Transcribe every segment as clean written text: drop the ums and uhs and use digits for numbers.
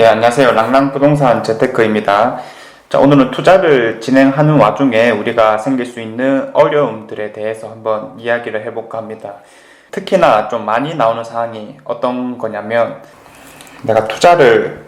예, 안녕하세요. 랑랑부동산 재테크입니다. 자, 오늘은 투자를 진행하는 와중에 우리가 생길 수 있는 어려움들에 대해서 한번 이야기를 해볼까 합니다. 특히나 좀 많이 나오는 사항이 어떤 거냐면, 내가 투자를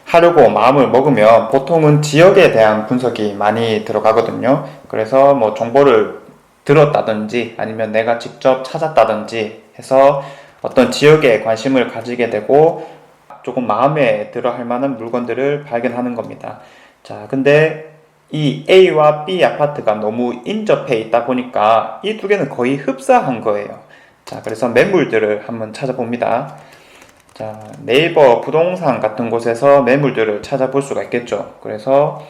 하려고 마음을 먹으면 보통은 지역에 대한 분석이 많이 들어가거든요. 그래서 뭐 정보를 들었다든지 아니면 내가 직접 찾았다든지 해서 어떤 지역에 관심을 가지게 되고 조금 마음에 들어 할 만한 물건들을 발견하는 겁니다. 자, 근데 이 A와 B 아파트가 너무 인접해 있다 보니까 이 두 개는 거의 흡사한 거예요. 자, 그래서 매물들을 한번 찾아봅니다. 자, 네이버 부동산 같은 곳에서 매물들을 찾아볼 수가 있겠죠. 그래서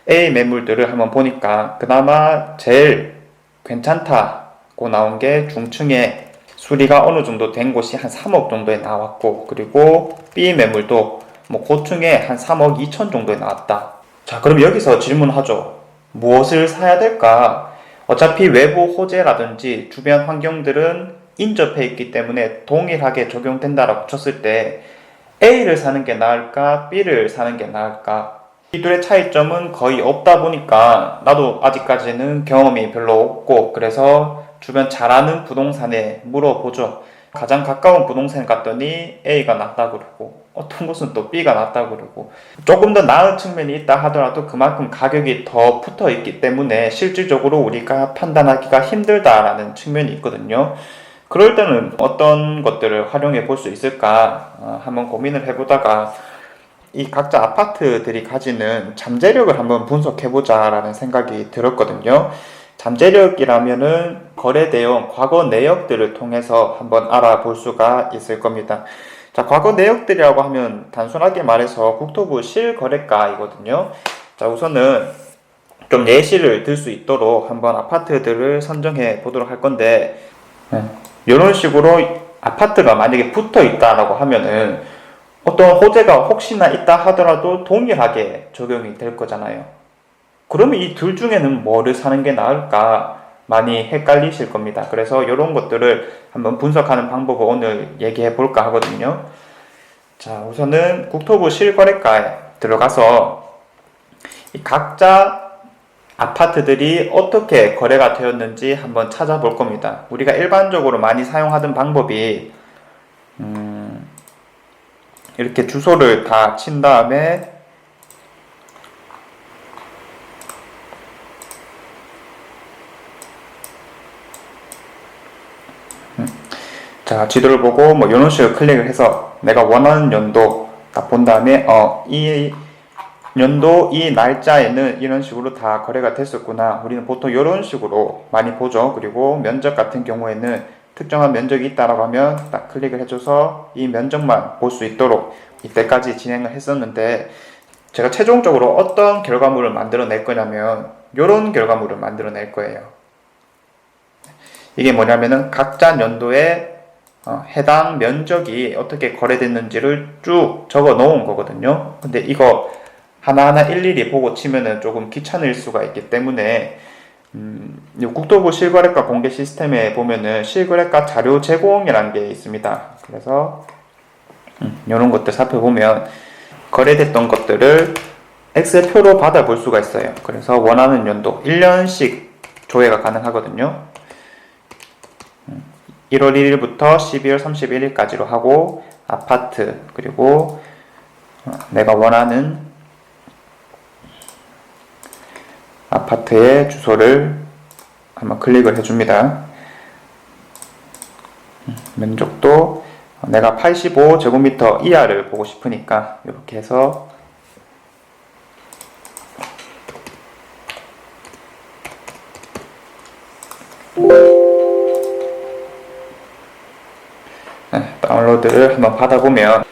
A 매물들을 한번 보니까 그나마 제일 괜찮다고 나온 게 중층에 수리가 어느 정도 된 곳이 한 3억 정도에 나왔고, 그리고 B 매물도 뭐 고층에 한 3억 2천 정도에 나왔다. 자, 그럼 여기서 질문하죠. 무엇을 사야 될까? 어차피 외부 호재라든지 주변 환경들은 인접해 있기 때문에 동일하게 적용된다라고 쳤을 때 A를 사는 게 나을까? B를 사는 게 나을까? 이 둘의 차이점은 거의 없다 보니까 나도 아직까지는 경험이 별로 없고, 그래서 주변 잘 아는 부동산에 물어보죠. 가장 가까운 부동산 갔더니 A가 낫다 그러고, 어떤 곳은 또 B가 낫다 그러고, 조금 더 나은 측면이 있다 하더라도 그만큼 가격이 더 붙어 있기 때문에 실질적으로 우리가 판단하기가 힘들다라는 측면이 있거든요. 그럴 때는 어떤 것들을 활용해 볼 수 있을까 한번 고민을 해보다가 이 각자 아파트들이 가지는 잠재력을 한번 분석해 보자라는 생각이 들었거든요. 잠재력이라면은 거래 내용, 과거 내역들을 통해서 한번 알아볼 수가 있을 겁니다. 자, 과거 내역들이라고 하면 단순하게 말해서 국토부 실거래가이거든요. 자, 우선은 좀 예시를 들 수 있도록 한번 아파트들을 선정해 보도록 할 건데, 이런 식으로 아파트가 만약에 붙어 있다라고 하면은 어떤 호재가 혹시나 있다 하더라도 동일하게 적용이 될 거잖아요. 그러면 이 둘 중에는 뭐를 사는 게 나을까 많이 헷갈리실 겁니다. 그래서 이런 것들을 한번 분석하는 방법을 오늘 얘기해 볼까 하거든요. 자, 우선은 국토부 실거래가에 들어가서 이 각자 아파트들이 어떻게 거래가 되었는지 한번 찾아볼 겁니다. 우리가 일반적으로 많이 사용하던 방법이 이렇게 주소를 다 친 다음에 자, 지도를 보고 뭐 이런 식으로 클릭을 해서 내가 원하는 연도 딱 본 다음에 이 연도 이 날짜에는 이런 식으로 다 거래가 됐었구나. 우리는 보통 이런 식으로 많이 보죠. 그리고 면적 같은 경우에는 특정한 면적이 있다라고 하면 딱 클릭을 해줘서 이 면적만 볼 수 있도록 이때까지 진행을 했었는데, 제가 최종적으로 어떤 결과물을 만들어낼 거냐면 이런 결과물을 만들어낼 거예요. 이게 뭐냐면은 각자 연도에 해당 면적이 어떻게 거래됐는지를 쭉 적어 놓은 거거든요. 근데 이거 하나하나 일일이 보고 치면은 조금 귀찮을 수가 있기 때문에 국토부 실거래가 공개 시스템에 보면은 실거래가 자료 제공이라는 게 있습니다. 그래서 이런 것들 살펴보면 거래됐던 것들을 엑셀표로 받아볼 수가 있어요. 그래서 원하는 연도 1년씩 조회가 가능하거든요. 1월 1일부터 12월 31일까지로 하고 아파트, 그리고 내가 원하는 아파트의 주소를 한번 클릭을 해줍니다. 면적도 내가 85제곱미터 이하를 보고 싶으니까 이렇게 해서 다운로드를 한번 받아보면,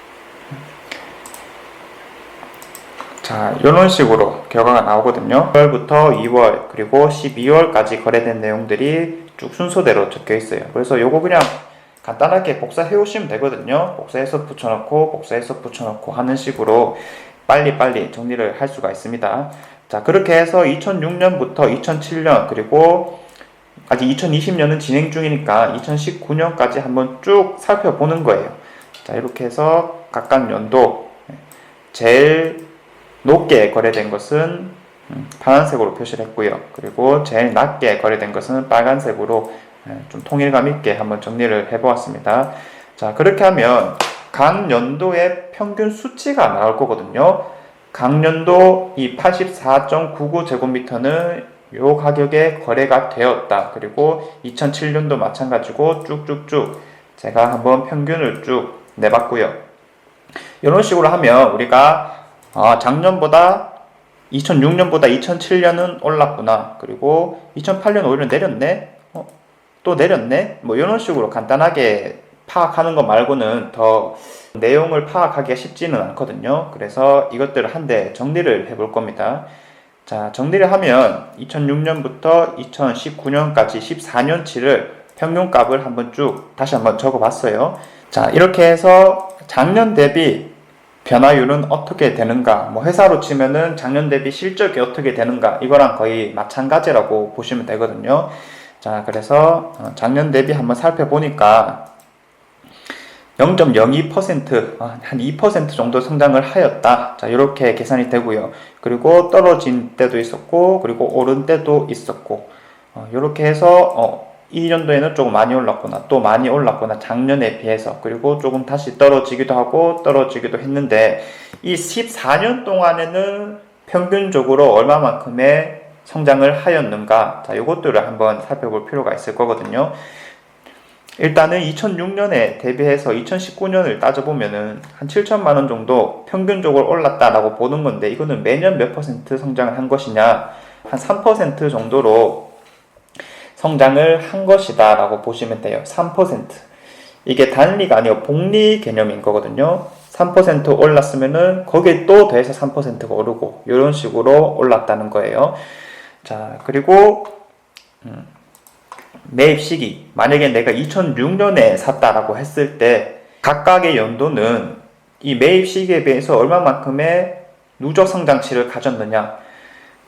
자, 이런 식으로 결과가 나오거든요. 1월부터 2월 그리고 12월까지 거래된 내용들이 쭉 순서대로 적혀 있어요. 그래서 요거 그냥 간단하게 복사해 오시면 되거든요. 복사해서 붙여넣고 복사해서 붙여넣고 하는 식으로 빨리빨리 정리를 할 수가 있습니다. 자, 그렇게 해서 2006년부터 2007년 그리고 아직 2020년은 진행 중이니까 2019년까지 한번 쭉 살펴보는 거예요. 자, 이렇게 해서 각각 연도 제일 높게 거래된 것은 파란색으로 표시를 했고요. 그리고 제일 낮게 거래된 것은 빨간색으로 좀 통일감 있게 한번 정리를 해보았습니다. 자, 그렇게 하면 각 연도의 평균 수치가 나올 거거든요. 각 연도 이 84.99제곱미터는 요 가격에 거래가 되었다. 그리고 2007년도 마찬가지고 쭉쭉쭉 제가 한번 평균을 쭉 내봤고요. 이런 식으로 하면 우리가 작년보다 2006년보다 2007년은 올랐구나. 그리고 2008년 오히려 내렸네. 또 내렸네. 뭐 이런 식으로 간단하게 파악하는 것 말고는 더 내용을 파악하기가 쉽지는 않거든요. 그래서 이것들을 한데 정리를 해볼 겁니다. 자, 정리를 하면 2006년부터 2019년까지 14년치를 평균값을 한번 쭉 다시 한번 적어봤어요. 자, 이렇게 해서 작년 대비 변화율은 어떻게 되는가, 뭐 회사로 치면은 작년 대비 실적이 어떻게 되는가, 이거랑 거의 마찬가지라고 보시면 되거든요. 자, 그래서 작년 대비 한번 살펴보니까 0.02%, 한 2% 정도 성장을 하였다. 자, 이렇게 계산이 되고요. 그리고 떨어진 때도 있었고, 그리고 오른 때도 있었고, 이렇게 해서 이 년도에는 조금 많이 올랐구나, 또 많이 올랐구나, 작년에 비해서. 그리고 조금 다시 떨어지기도 하고 떨어지기도 했는데, 이 14년 동안에는 평균적으로 얼마만큼의 성장을 하였는가, 자, 이것들을 한번 살펴볼 필요가 있을 거거든요. 일단은 2006년에 대비해서 2019년을 따져보면은 한 7천만 원 정도 평균적으로 올랐다라고 보는 건데, 이거는 매년 몇 퍼센트 성장을 한 것이냐, 한 3% 정도로 성장을 한 것이다 라고 보시면 돼요. 3%. 이게 단리가 아니고 복리 개념인 거거든요. 3% 올랐으면은 거기에 또 더해서 3%가 오르고, 이런 식으로 올랐다는 거예요. 자, 그리고 매입 시기, 만약에 내가 2006년에 샀다라고 했을 때 각각의 연도는 이 매입 시기에 비해서 얼마만큼의 누적 성장치를 가졌느냐.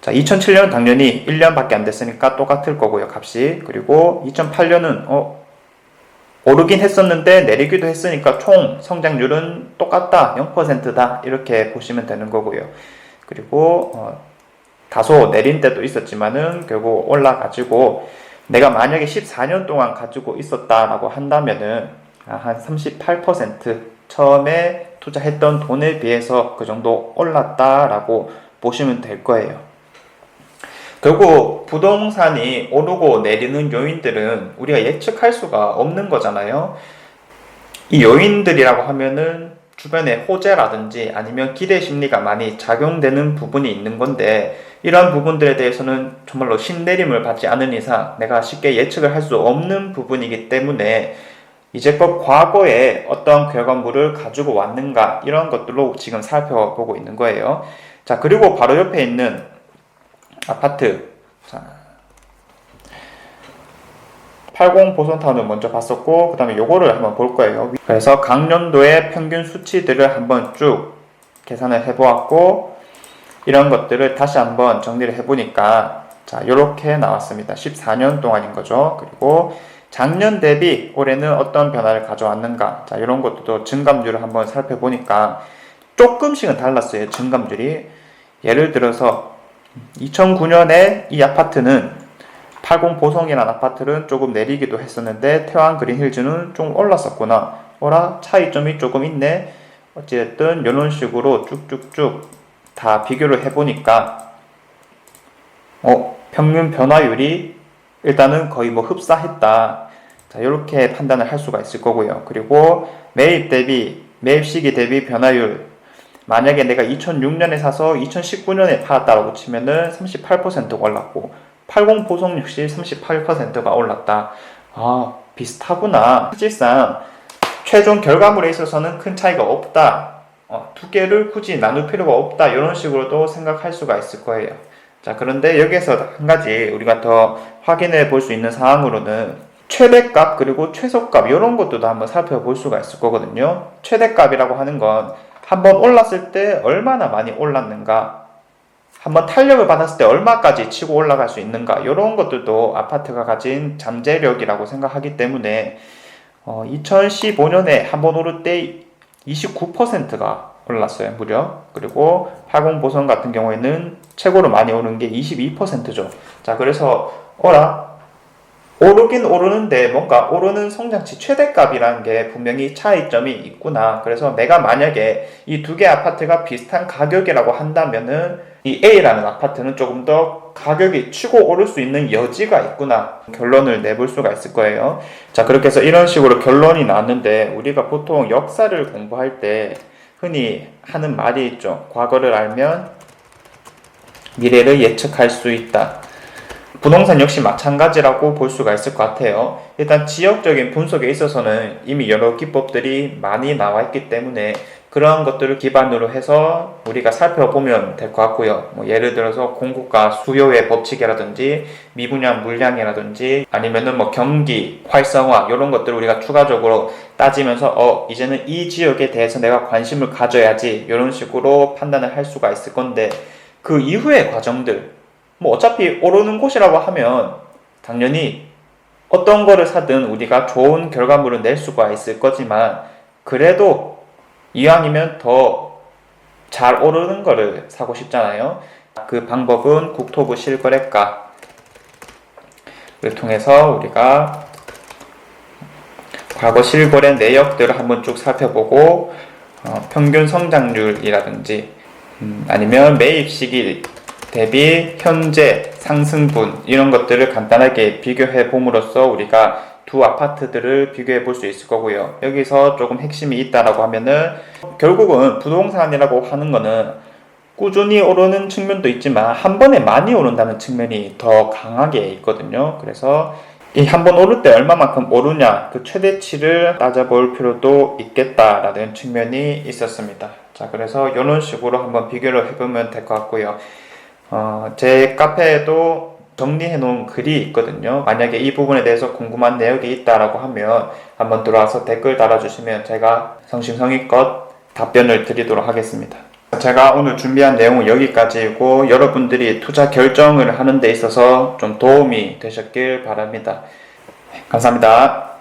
자, 2007년은 당연히 1년밖에 안 됐으니까 똑같을 거고요, 값이. 그리고 2008년은 오르긴 했었는데 내리기도 했으니까 총 성장률은 똑같다, 0%다, 이렇게 보시면 되는 거고요. 그리고 다소 내린 때도 있었지만은 결국 올라가지고, 내가 만약에 14년 동안 가지고 있었다라고 한다면은 한 38% 처음에 투자했던 돈에 비해서 그 정도 올랐다라고 보시면 될 거예요. 결국 부동산이 오르고 내리는 요인들은 우리가 예측할 수가 없는 거잖아요. 이 요인들이라고 하면은 주변의 호재라든지 아니면 기대 심리가 많이 작용되는 부분이 있는 건데, 이러한 부분들에 대해서는 정말로 신내림을 받지 않은 이상 내가 쉽게 예측을 할 수 없는 부분이기 때문에 이제껏 과거에 어떤 결과물을 가지고 왔는가, 이런 것들로 지금 살펴보고 있는 거예요. 자, 그리고 바로 옆에 있는 아파트, 자, 80 보선타운을 먼저 봤었고, 그 다음에 요거를 한번 볼 거예요. 그래서 각 연도의 평균 수치들을 한번 쭉 계산을 해보았고, 이런 것들을 다시 한번 정리를 해보니까, 자, 요렇게 나왔습니다. 14년 동안인 거죠. 그리고 작년 대비 올해는 어떤 변화를 가져왔는가, 자, 이런 것도 증감률을 한번 살펴보니까 조금씩은 달랐어요, 증감률이. 예를 들어서 2009년에 이 아파트는 80 보성이라는 아파트는 조금 내리기도 했었는데, 태왕 그린힐즈는 좀 올랐었구나, 차이점이 조금 있네. 어찌됐든 이런 식으로 쭉쭉쭉 다 비교를 해보니까 평균 변화율이 일단은 거의 뭐 흡사했다. 자, 이렇게 판단을 할 수가 있을 거고요. 그리고 매입 시기 대비 변화율, 만약에 내가 2006년에 사서 2019년에 팔았다라고 치면은 38% 올랐고, 80 보성 역시 38%가 올랐다. 비슷하구나. 실질상 최종 결과물에 있어서는 큰 차이가 없다. 두 개를 굳이 나눌 필요가 없다. 이런 식으로도 생각할 수가 있을 거예요. 자, 그런데 여기에서 한 가지 우리가 더 확인해 볼 수 있는 사항으로는 최대값 그리고 최소값, 이런 것도 한번 살펴볼 수가 있을 거거든요. 최대값이라고 하는 건 한번 올랐을 때 얼마나 많이 올랐는가, 한번 탄력을 받았을 때 얼마까지 치고 올라갈 수 있는가, 이런 것들도 아파트가 가진 잠재력이라고 생각하기 때문에 2015년에 한번 오를 때 29%가 올랐어요, 무려. 그리고 80 보선 같은 경우에는 최고로 많이 오른 게 22%죠. 자, 그래서 오르긴 오르는데 뭔가 오르는 성장치 최대값이라는 게 분명히 차이점이 있구나. 그래서 내가 만약에 이 두 개 아파트가 비슷한 가격이라고 한다면은 이 A라는 아파트는 조금 더 가격이 치고 오를 수 있는 여지가 있구나. 결론을 내볼 수가 있을 거예요. 자, 그렇게 해서 이런 식으로 결론이 나왔는데 우리가 보통 역사를 공부할 때 흔히 하는 말이 있죠. 과거를 알면 미래를 예측할 수 있다. 부동산 역시 마찬가지라고 볼 수가 있을 것 같아요. 일단 지역적인 분석에 있어서는 이미 여러 기법들이 많이 나와 있기 때문에 그러한 것들을 기반으로 해서 우리가 살펴보면 될 것 같고요. 예를 들어서 공급과 수요의 법칙이라든지 미분양 물량이라든지 아니면은 경기 활성화 이런 것들을 우리가 추가적으로 따지면서 이제는 이 지역에 대해서 내가 관심을 가져야지 이런 식으로 판단을 할 수가 있을 건데 그 이후의 과정들 어차피 오르는 곳이라고 하면 당연히 어떤 거를 사든 우리가 좋은 결과물을 낼 수가 있을 거지만 그래도 이왕이면 더 잘 오르는 거를 사고 싶잖아요. 그 방법은 국토부 실거래가를 통해서 우리가 과거 실거래 내역들을 한번 쭉 살펴보고 평균 성장률이라든지 아니면 매입 시기 대비 현재 상승분 이런 것들을 간단하게 비교해 봄으로써 우리가 두 아파트들을 비교해 볼 수 있을 거고요. 여기서 조금 핵심이 있다라고 하면은 결국은 부동산이라고 하는 거는 꾸준히 오르는 측면도 있지만 한 번에 많이 오른다는 측면이 더 강하게 있거든요. 그래서 이 한 번 오를 때 얼마만큼 오르냐 그 최대치를 따져볼 필요도 있겠다라는 측면이 있었습니다. 자, 그래서 이런 식으로 한번 비교를 해보면 될 것 같고요. 제 카페에도 정리해 놓은 글이 있거든요. 만약에 이 부분에 대해서 궁금한 내역이 있다라고 하면 한번 들어와서 댓글 달아주시면 제가 성심성의껏 답변을 드리도록 하겠습니다. 제가 오늘 준비한 내용은 여기까지이고 여러분들이 투자 결정을 하는 데 있어서 좀 도움이 되셨길 바랍니다. 감사합니다.